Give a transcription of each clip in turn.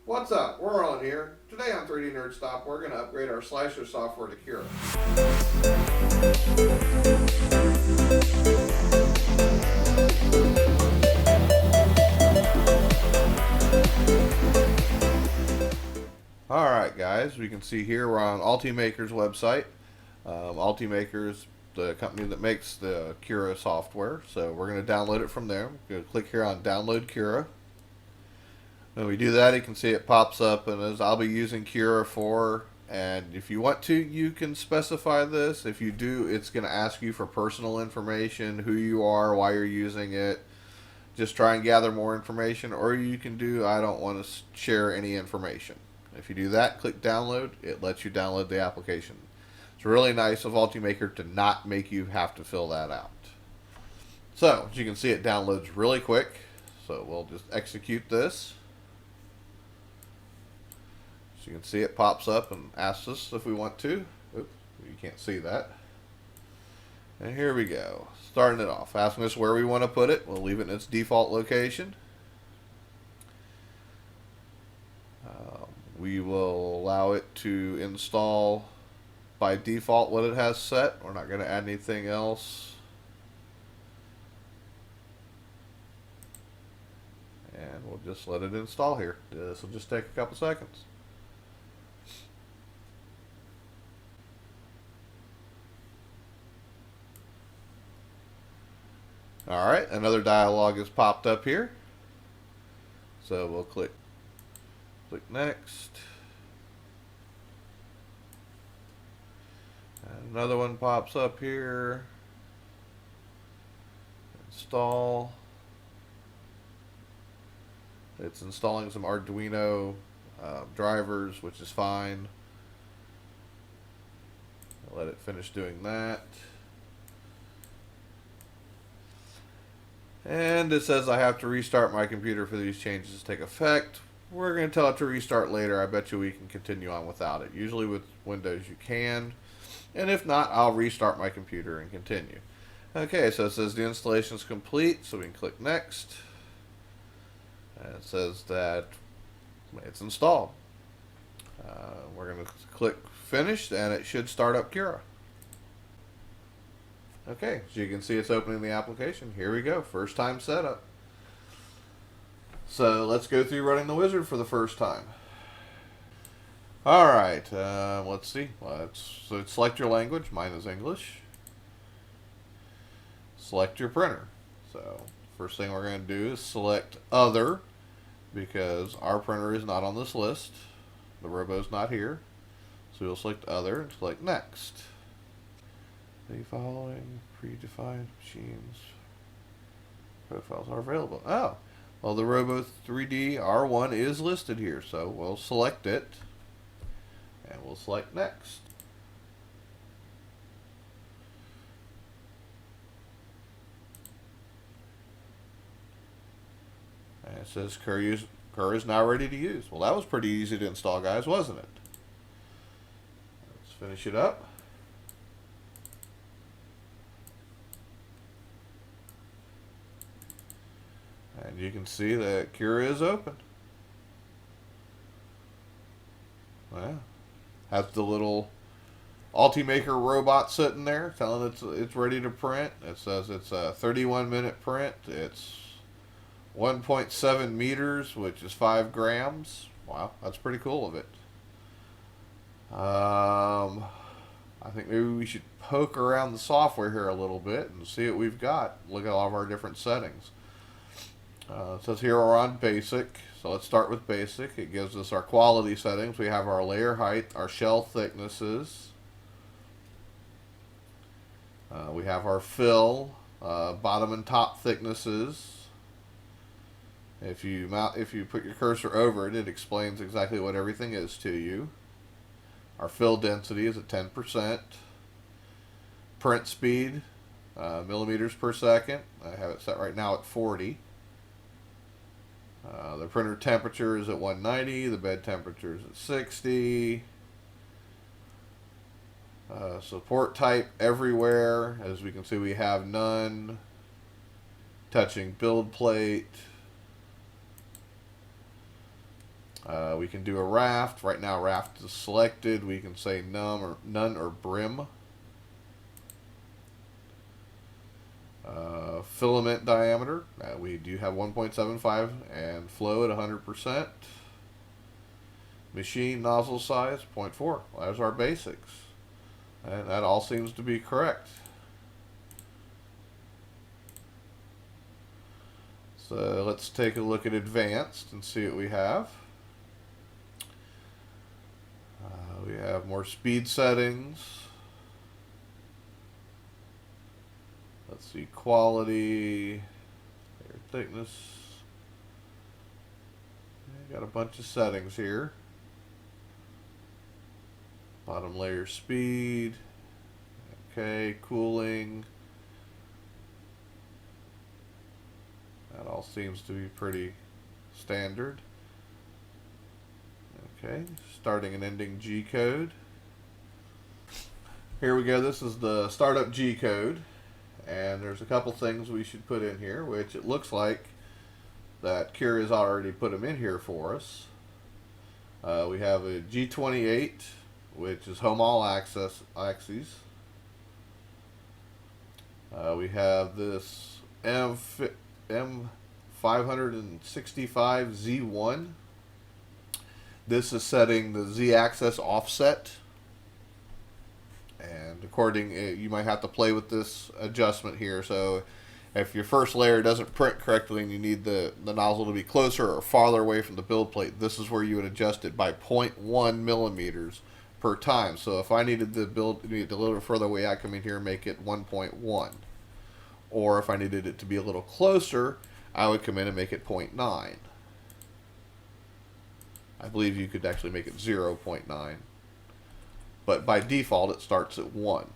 What's up? We're on here. Today on 3D NerdStop, we're going to upgrade our slicer software to CURA. Alright guys, we can see here we're on Ultimaker's website. Ultimaker's the company that makes the CURA software, so we're going to download it from there. We're going to click here on Download CURA. When we do that, you can see it pops up, and as I'll be using CURA 4, and if you want to, you can specify this. If you do, it's going to ask you for personal information, who you are, why you're using it. Just try and gather more information, or you can do, I don't want to share any information. If you do that, click download, it lets you download the application. It's really nice of Ultimaker to not make you have to fill that out. So, as you can see, it downloads really quick. So we'll just execute this. So you can see it pops up and asks us if we want to. Oops, you can't see that. And here we go. Starting it off, asking us where we want to put it. We'll leave it in its default location. We will allow it to install by default what it has set. We're not going to add anything else. And we'll just let it install here. This will just take a couple seconds. Alright, another dialog has popped up here. So we'll click next. And another one pops up here. Install. It's installing some Arduino drivers, which is fine. I'll let it finish doing that. And it says I have to restart my computer for these changes to take effect. We're going to tell it to restart later. I bet you we can continue on without it. Usually with Windows you can. And if not, I'll restart my computer and continue. Okay, so it says the installation is complete, so we can click next. And it says that it's installed. We're going to click finish, and it should start up CURA. Okay, so you can see it's opening the application. Here we go, first time setup. So let's go through running the wizard for the first time. Alright, let's see. So select your language. Mine is English. Select your printer. So first thing we're going to do is select Other, because our printer is not on this list. The ROBO is not here. So we'll select Other and select Next. The following predefined machines profiles are available. Oh, well, the ROBO 3D R1 is listed here, so we'll select it and we'll select Next. And it says CURA is now ready to use. Well, that was pretty easy to install, guys, wasn't it? Let's finish it up. And you can see that CURA is open. Well, has the little Ultimaker robot sitting there telling it's ready to print. It says it's a 31-minute print. It's 1.7 meters, which is 5 grams. Wow, that's pretty cool of it. I think maybe we should poke around the software here a little bit and see what we've got. Look at all of our different settings. It says here we're on basic, so let's start with basic. It gives us our quality settings. We have our layer height, our shell thicknesses. We have our fill, bottom and top thicknesses. If you put your cursor over it, it explains exactly what everything is to you. Our fill density is at 10%. Print speed, millimeters per second. I have it set right now at 40. The printer temperature is at 190, the bed temperature is at 60. Support type everywhere. As we can see, we have none. Touching build plate. We can do a raft. Right now raft is selected. We can say none or brim. Filament diameter, we do have 1.75 and flow at 100%. Machine nozzle size 0.4. There's our basics, and that all seems to be correct. So let's take a look at advanced and see what we have. We have more speed settings. Let's see, quality, layer thickness. Got a bunch of settings here. Bottom layer speed. Okay, cooling. That all seems to be pretty standard. Okay, starting and ending G code. Here we go. This is the startup G code. And there's a couple things we should put in here, which it looks like that CURA has already put them in here for us. We have a G28, which is home all axes. We have this M565Z1. This is setting the Z-axis offset. And according, you might have to play with this adjustment here. So if your first layer doesn't print correctly and you need the nozzle to be closer or farther away from the build plate, this is where you would adjust it by 0.1 millimeters per time. So if I needed the build to be a little further away, I come in here and make it 1.1. Or if I needed it to be a little closer, I would come in and make it 0.9. I believe you could actually make it 0.9. But by default, it starts at 1.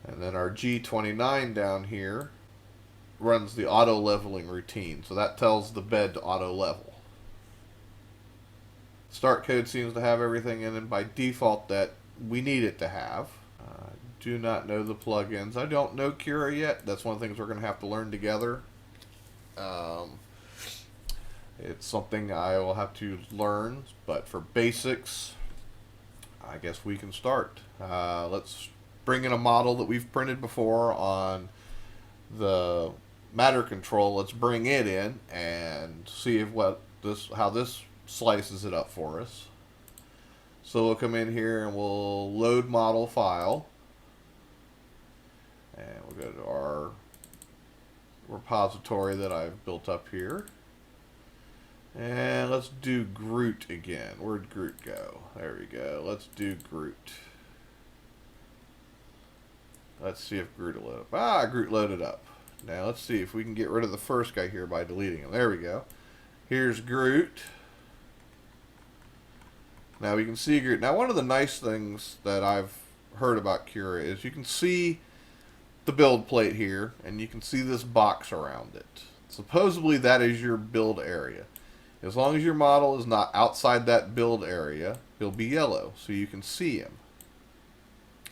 And then our G29 down here runs the auto leveling routine. So that tells the bed to auto level. Start code seems to have everything in it by default that we need it to have. Do not know the plugins. I don't know CURA yet. That's one of the things we're going to have to learn together. It's something I will have to learn, but for basics, I guess we can start. Let's bring in a model that we've printed before on the matter control. Let's bring it in and see if how this slices it up for us. So we'll come in here and we'll load model file, and we'll go to our repository that I've built up here. And let's do Groot again. Where'd Groot go? There we go. Let's do Groot. Let's see if Groot will load up. Ah, Groot loaded up. Now let's see if we can get rid of the first guy here by deleting him. There we go. Here's Groot. Now we can see Groot. Now one of the nice things that I've heard about CURA is you can see the build plate here, and you can see this box around it. Supposedly that is your build area. As long as your model is not outside that build area, he'll be yellow, so you can see him.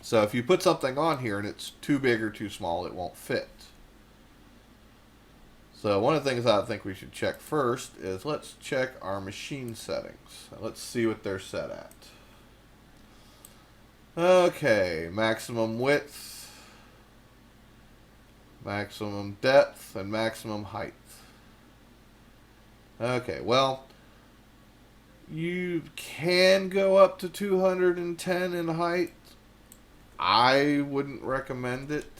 So if you put something on here and it's too big or too small, it won't fit. So one of the things I think we should check first is let's check our machine settings. Let's see what they're set at. Okay, maximum width, maximum depth, and maximum height. Okay, well, you can go up to 210 in height. I wouldn't recommend it.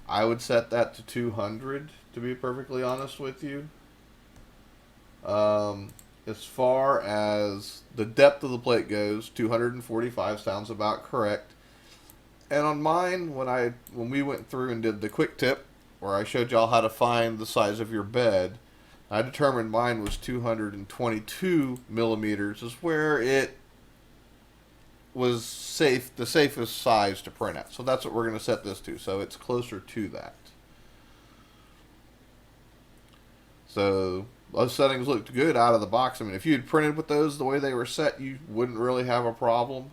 I would set that to 200, to be perfectly honest with you. As far as the depth of the plate goes, 245 sounds about correct. And on mine, when we went through and did the quick tip, where I showed y'all how to find the size of your bed, I determined mine was 222 millimeters is where it was the safest size to print at. So that's what we're going to set this to. So it's closer to that. So those settings looked good out of the box. I mean, if you had printed with those the way they were set, you wouldn't really have a problem.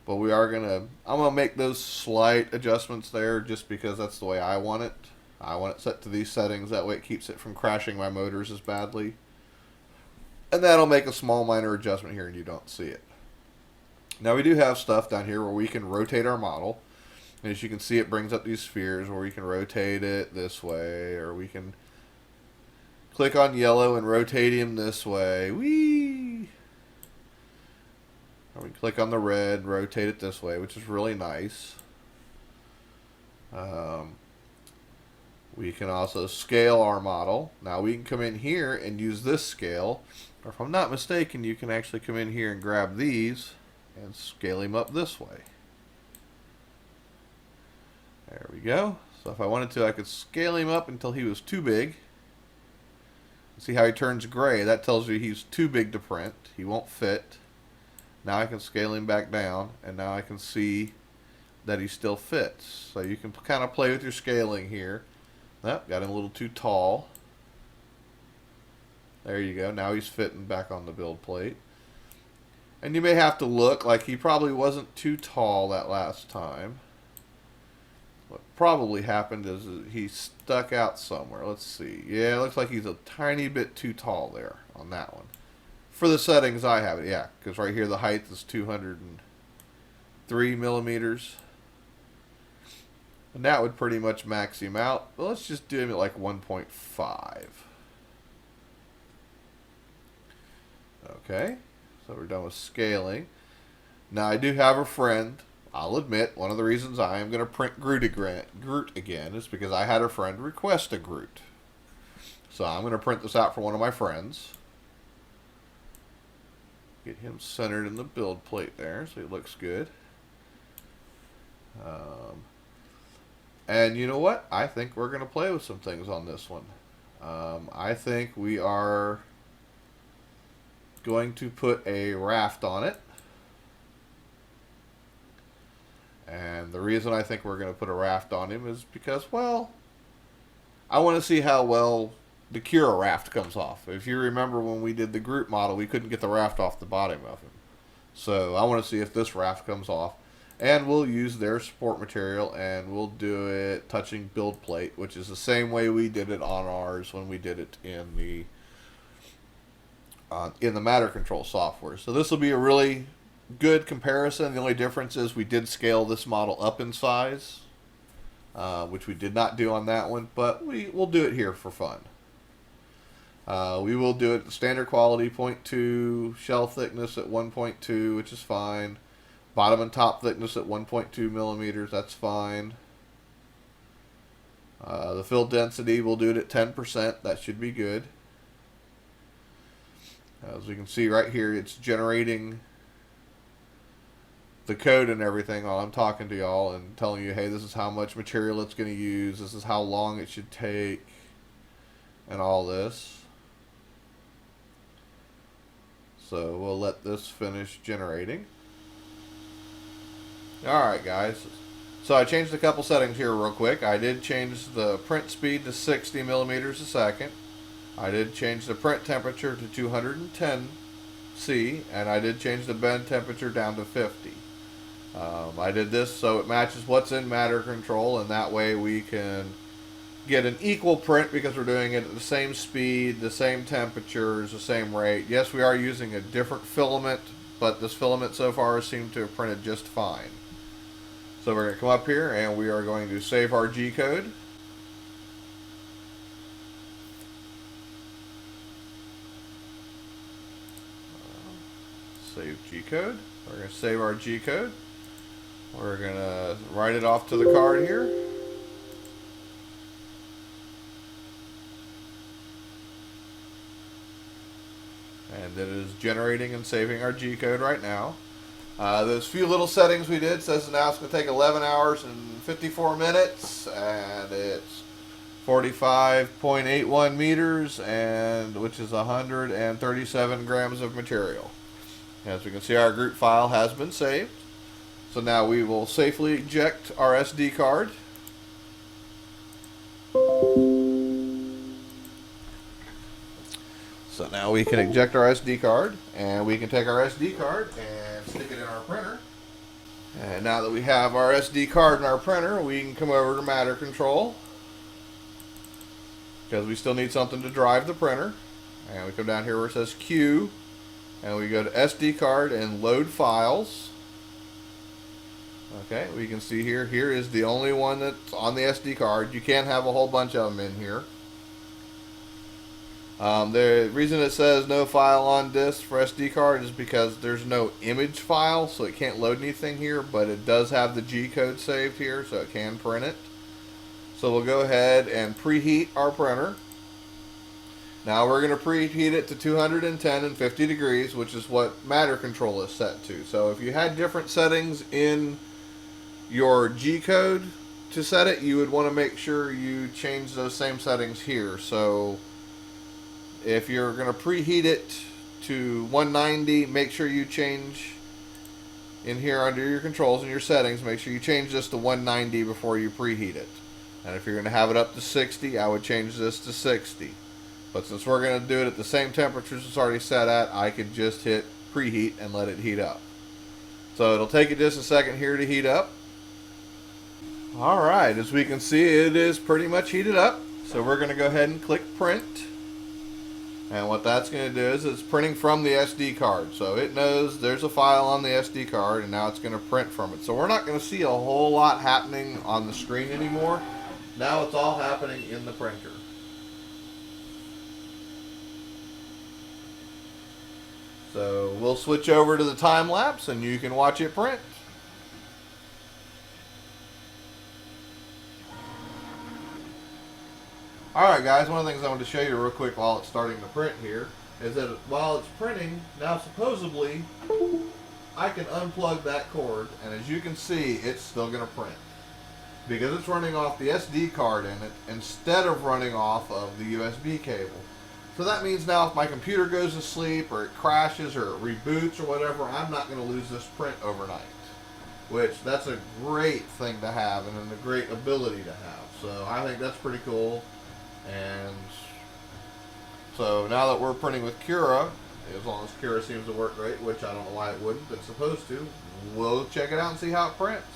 But I'm going to make those slight adjustments there just because that's the way I want it. I want it set to these settings. That way it keeps it from crashing my motors as badly. And that'll make a small minor adjustment here and you don't see it. Now we do have stuff down here where we can rotate our model. And as you can see, it brings up these spheres where we can rotate it this way, or we can click on yellow and rotate him this way. Whee! Or we can click on the red, rotate it this way, which is really nice. We can also scale our model. Now we can come in here and use this scale. Or if I'm not mistaken, you can actually come in here and grab these and scale him up this way. There we go. So if I wanted to, I could scale him up until he was too big. See how he turns gray? That tells you he's too big to print. He won't fit. Now I can scale him back down, and now I can see that he still fits. So you can kind of play with your scaling here. Oh, got him a little too tall. There you go. Now he's fitting back on the build plate. And you may have to look like he probably wasn't too tall that last time. What probably happened is he stuck out somewhere. Let's see. Yeah, it looks like he's a tiny bit too tall there on that one. For the settings I have it, yeah, because right here the height is 203 millimeters. And that would pretty much max him out. But let's just do him at like 1.5. Okay, so we're done with scaling. Now I do have a friend. I'll admit, one of the reasons I am going to print Groot again is because I had a friend request a Groot. So I'm going to print this out for one of my friends. Get him centered in the build plate there so he looks good. And you know what? I think we're going to play with some things on this one. I think we are going to put a raft on it. And the reason I think we're going to put a raft on him is because, well, I want to see how well the CURA raft comes off. If you remember when we did the Groot model, we couldn't get the raft off the bottom of him. So I want to see if this raft comes off. And we'll use their support material, and we'll do it touching build plate, which is the same way we did it on ours when we did it in the matter control software. So this will be a really good comparison. The only difference is we did scale this model up in size, which we did not do on that one, but we'll do it here for fun. We will do it standard quality 0.2, shell thickness at 1.2, which is fine. Bottom and top thickness at 1.2 millimeters, that's fine. The fill density, we'll do it at 10%, that should be good. As you can see right here, it's generating the code and everything while I'm talking to y'all and telling you, hey, this is how much material it's going to use, this is how long it should take, and all this. So we'll let this finish generating. Alright guys, so I changed a couple settings here real quick. I did change the print speed to 60 millimeters a second. I did change the print temperature to 210 C, and I did change the bend temperature down to 50. I did this so it matches what's in matter control, and that way we can get an equal print because we're doing it at the same speed, the same temperatures, the same rate. Yes, we are using a different filament, but this filament so far has seemed to have printed just fine. So we're going to come up here and we are going to save our G code. Save G code. We're going to save our G code. We're going to write it off to the card here. And it is generating and saving our G code right now. Those few little settings we did says now it's going to take 11 hours and 54 minutes, and it's 45.81 meters, and which is 137 grams of material. As we can see, our Groot file has been saved. So now we will safely eject our SD card. So now we can eject our SD card, and we can take our SD card and stick it in our printer. And now that we have our SD card in our printer, we can come over to matter control. because we still need something to drive the printer. And we come down here where it says Q, and we go to SD card and load files. Okay, we can see here is the only one that's on the SD card. You can't have a whole bunch of them in here. The reason it says no file on disk for SD card is because there's no image file, so it can't load anything here, but it does have the G code saved here, so it can print it. So we'll go ahead and preheat our printer. Now we're going to preheat it to 210 and 50 degrees, which is what matter control is set to. So if you had different settings in your G code to set it, you would want to make sure you change those same settings here. So if you're going to preheat it to 190, make sure you change in here under your controls and your settings, make sure you change this to 190 before you preheat it. And if you're going to have it up to 60, I would change this to 60. But since we're going to do it at the same temperatures it's already set at, I could just hit preheat and let it heat up. So it'll take it just a second here to heat up. Alright, as we can see, it is pretty much heated up. So we're going to go ahead and click print. And what that's going to do is it's printing from the SD card. So it knows there's a file on the SD card, and now it's going to print from it. So we're not going to see a whole lot happening on the screen anymore. Now it's all happening in the printer. So we'll switch over to the time lapse and you can watch it print. Alright guys, one of the things I want to show you real quick while it's starting to print here is that while it's printing, now supposedly I can unplug that cord, and as you can see, it's still going to print because it's running off the SD card in it instead of running off of the USB cable. So that means now if my computer goes to sleep or it crashes or it reboots or whatever, I'm not going to lose this print overnight. Which, that's a great thing to have and a great ability to have. So I think that's pretty cool. And so now that we're printing with CURA, as long as CURA seems to work great, which I don't know why it wouldn't, but it's supposed to, we'll check it out and see how it prints.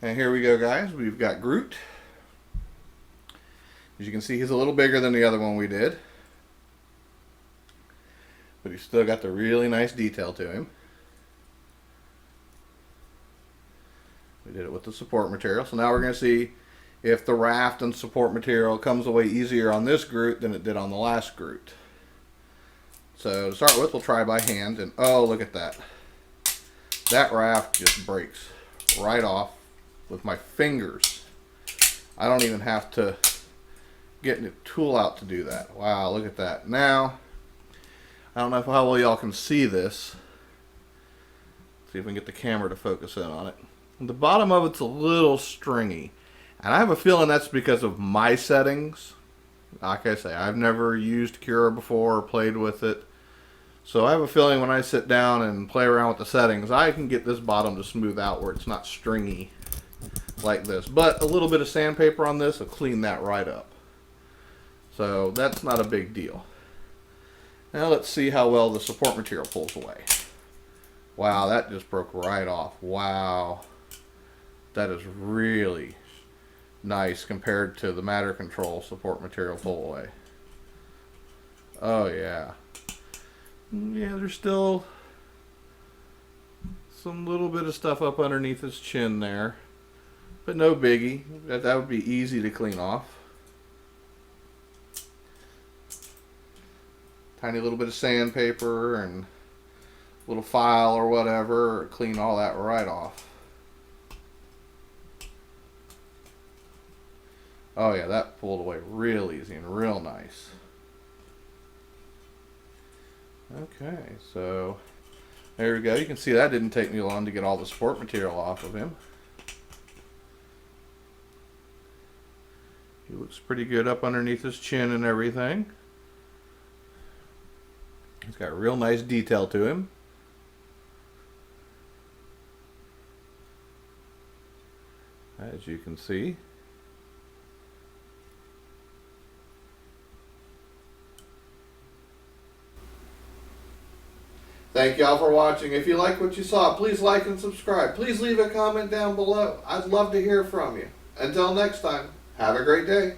And here we go, guys. We've got Groot. As you can see, he's a little bigger than the other one we did, but he's still got the really nice detail to him. We did it with the support material. So now we're going to see if the raft and support material comes away easier on this Groot than it did on the last Groot. So to start with, we'll try by hand, and oh, look at that. That raft just breaks right off with my fingers. I don't even have to get a tool out to do that. Wow, look at that. Now, I don't know how well y'all can see this. See if we can get the camera to focus in on it. The bottom of it's a little stringy, and I have a feeling that's because of my settings. Like I say, I've never used CURA before or played with it, so I have a feeling when I sit down and play around with the settings, I can get this bottom to smooth out where it's not stringy like this. But a little bit of sandpaper on this will clean that right up. So that's not a big deal. Now let's see how well the support material pulls away. Wow, that just broke right off. Wow. That is really nice compared to the matter control support material pull away. Oh yeah. Yeah, there's still some little bit of stuff up underneath his chin there, but no biggie. That would be easy to clean off. Tiny little bit of sandpaper and a little file or whatever, clean all that right off. Oh yeah, that pulled away real easy and real nice. Okay, so there we go. You can see that didn't take me long to get all the support material off of him. He looks pretty good up underneath his chin and everything. He's got real nice detail to him. As you can see. Thank y'all for watching. If you like what you saw, please like and subscribe. Please leave a comment down below. I'd love to hear from you. Until next time, have a great day.